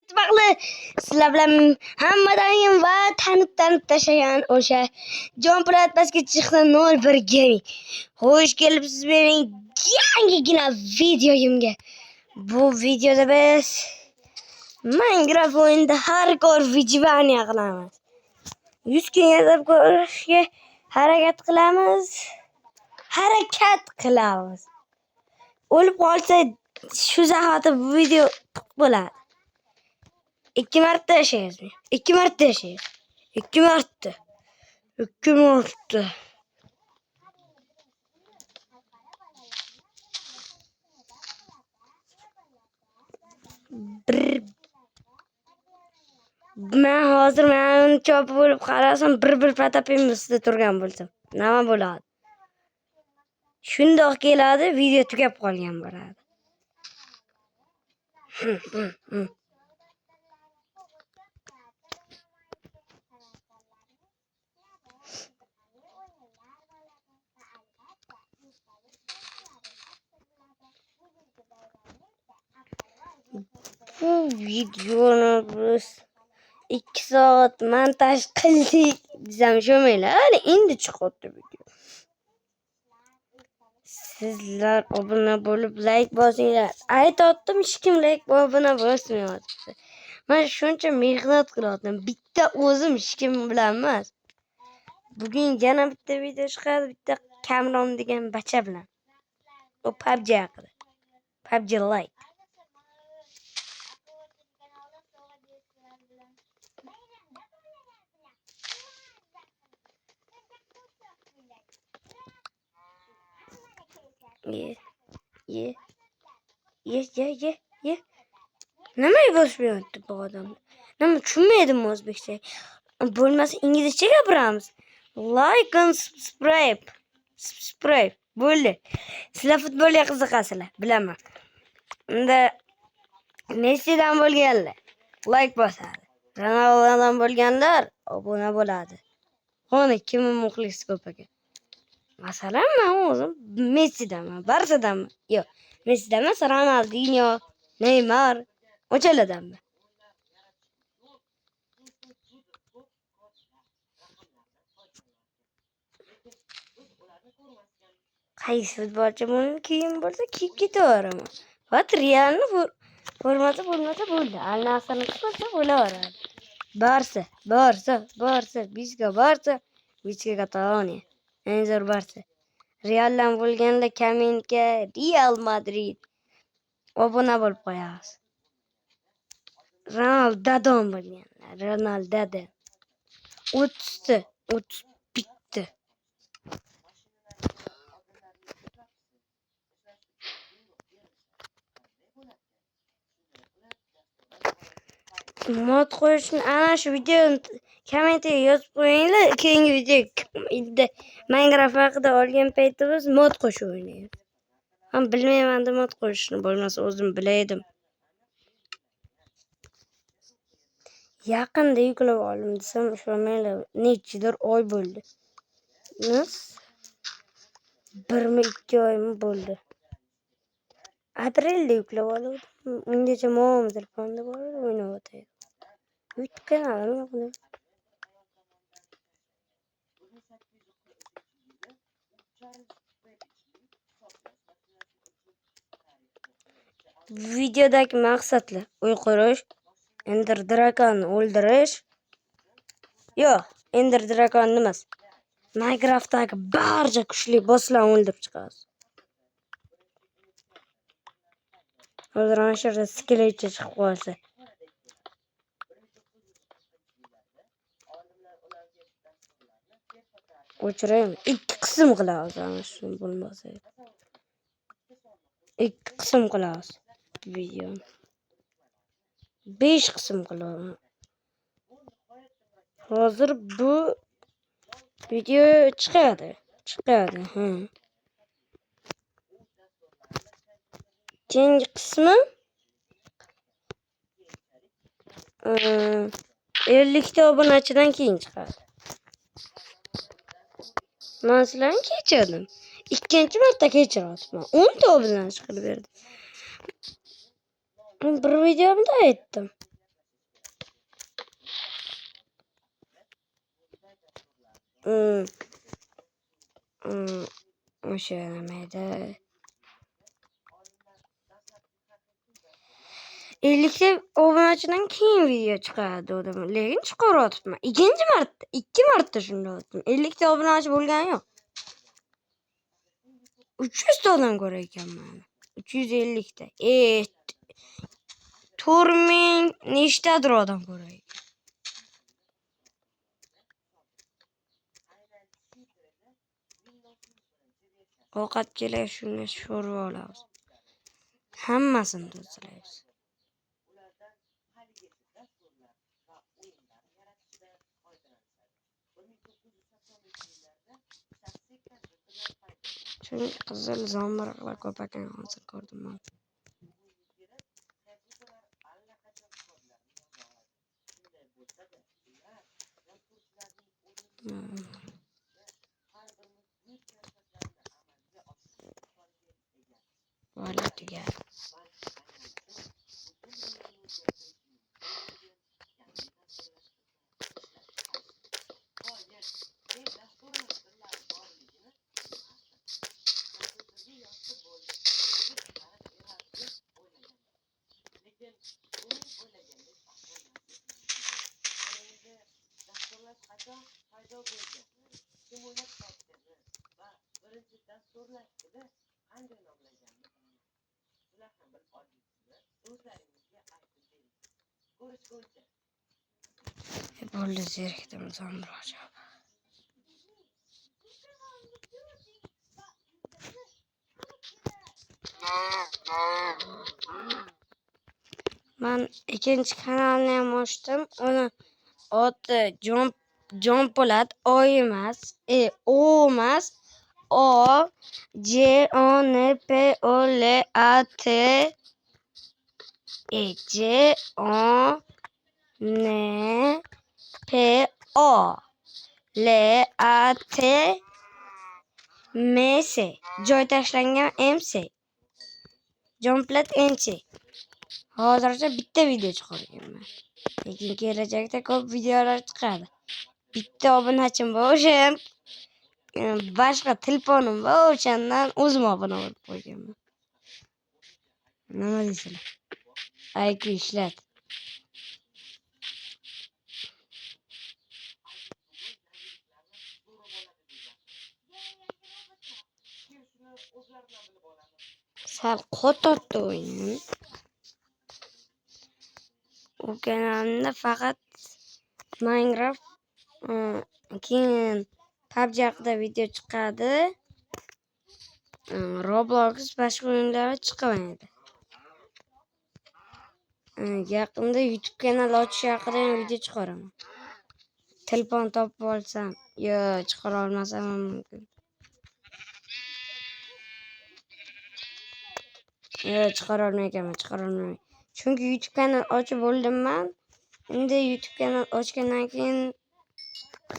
ittifoqli sizlar bilan hammadan va tanib tashlagan o'sha Jonpo'lat pastga chiqdi 01 Gaming. Xush kelibsiz mening yangigina videoyimga. Bu videoda biz Minecraft o'yinida hardcore Vigivania qilamiz. 100 kun yozib ko'rishga harakat qilamiz. O'lib qolsa shu zahoti bu video bo'ladi. 2 marta yashaymiz. 2 marta yashaymiz. 2 marta. 2 marta. Men hozir men chop bo'lib qarasam bir patapim ustida turgan bo'lsam, nima bo'ladi? Shundoq keladi, video tugab qolgan bo'ladi. Bu videoni biz 2 soat montaj qildik desam sho'maylar. Hali endi chiqyapti video. Sizlar obuna bo'lib like bosinglar. Aytdim, hech kim like va obuna bosmayapti. Men shuncha mehnat qilyapman. Bitta o'zim hech kim bilan emas. Bugun yana bitta video chiqadi, bitta Kamron degan bacha bilan. O PUBG haqida. PUBG like. Ye. Nimaga bosmayapti bu odam? Nima tushunmaydim o'zbekcha. Bo'lmasa inglizcha gapiramiz. Like and subscribe. Bo'ldi. Sizlar futbolga qiziqasizlar, bilaman. Unda Messidan bo'lganlar like bosadi. Ronaldodan bo'lganlar obuna bo'ladi. Qani kim muxlis ko'p ekan? Masalan, men o'zim Messidanman, Barsadanman. Yo'q, Messidan emas, Ronaldinho, Neymar, o'chalardanman. Qaysi futbolchi buni kiyim bo'lsa kiyib ketaveraman. Faqat Realni formasi bo'lmasa bo'ldi. Al-Nassrni bo'lsa bo'laveradi. Barsa, Bizga Kataloniya. Enzor Barsa. Realdan bo'lganda kommentga Real Madrid obuna bo'lib qo'yamiz. Ronaldodan bo'lganlar, Ronaldodan 30 bitti. Mod qo'yishni ana shu videoni kommentga yozib qo'yinglar. Keyingi video Minecraft haqida olgan paytimiz mod qo'shib o'ynaymiz. Men bilmayman mod qo'yishni, bo'lmasa o'zim bilaydim. Yaqinda yuklab oldim desam ishonmaylar. Nechidir oy bo'ldi. 1-2 oymi bo'ldi. Aprelda yuklab oldim. Ungacha mo'm telefonda bor o'ynayotdi. YouTube kanalim yo'q. Videodagi maqsadlar: uy qurish, Ender Dragon'ni o'ldirish. Yo'q, Ender Dragon emas. Minecraft'dagi barcha kuchli bosslarni o'ldirib chiqamiz. Hozir ana shu yerda skeletcha chiqib qolsa. O'chiraymi? 2 qism qilamiz ana shu bo'lmasa. 2 qism qilamiz videoni. 5 qism qilamiz. Hozir bu video chiqadi. Keyingi qismi 50 ta obunachidan keyin chiqadi. Men sizlarni kechirdim. Ikkinchi marta kechiryapman. 10 ta obunachi qilib berdim. Bir videomda aytdim. o'sha nimaydi 50 obunachidan keyin video chiqadi dedim, lekin chiqaryapman. Ikki marta shunday o'tdim. 50 obunachi bo'lgani yo'q. 300 tadan ko'ra ekanman. 350 ta. 4000 nechtadir odam ko'raydi. Ovqat kelay shuni sho'rva olamiz. Hammasini tozalaymiz. Chunki qizil zamburug'lar ko'p ekan, hozir ko'rdim men. Voilà tugar. Bo'ldi zerikdim zamburug'ga. Men ikkinchi kanalni ham ochdim. Uni oti Jon Po'lat, O emas, O emas, O J O N P O L A T J O N P O L A T M S. Joy tashlangan MC. Jon Po'lat MC. Hozircha bitta video chiqarganman. Lekin kelajakda ko'p videolar chiqadi. Bitta obunachim bor, o'sha boshqa telefonim bor, o'shandan o'zim obuna bo'lib qo'yganman. Nima deysizlar? IQ ishlat. Sal qo'rqotdi o'yin. U kanalimda faqat Minecraft, keyin PUBG haqida video chiqadi. Roblox boshqa o'yinlar chiqmaydi. Yaqinda YouTube kanal ochish haqida ham video chiqaraman. Telefon topib olsam, yo chiqara olmasam mumkin. Chiqara olmayman. Chunki YouTube kanal ochib bo'ldim men. Endi YouTube kanal ochgandan keyin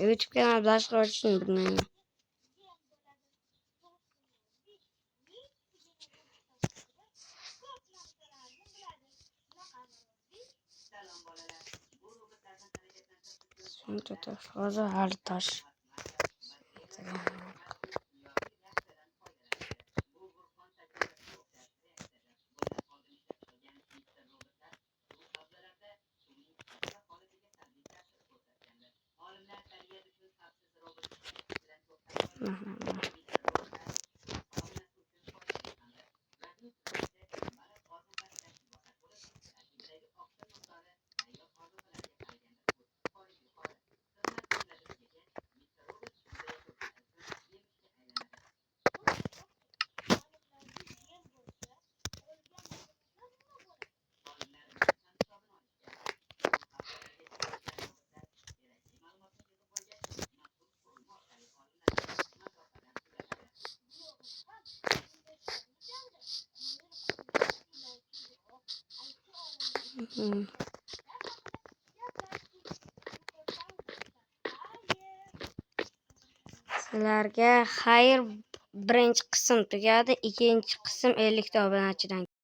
YouTube kanal boshqa ochishni bilmayman. Shuncha tosh, hozir hali tosh. Sizlarga xayr, birinchi qism tugadi, ikkinchi qism 50 ta obunachidan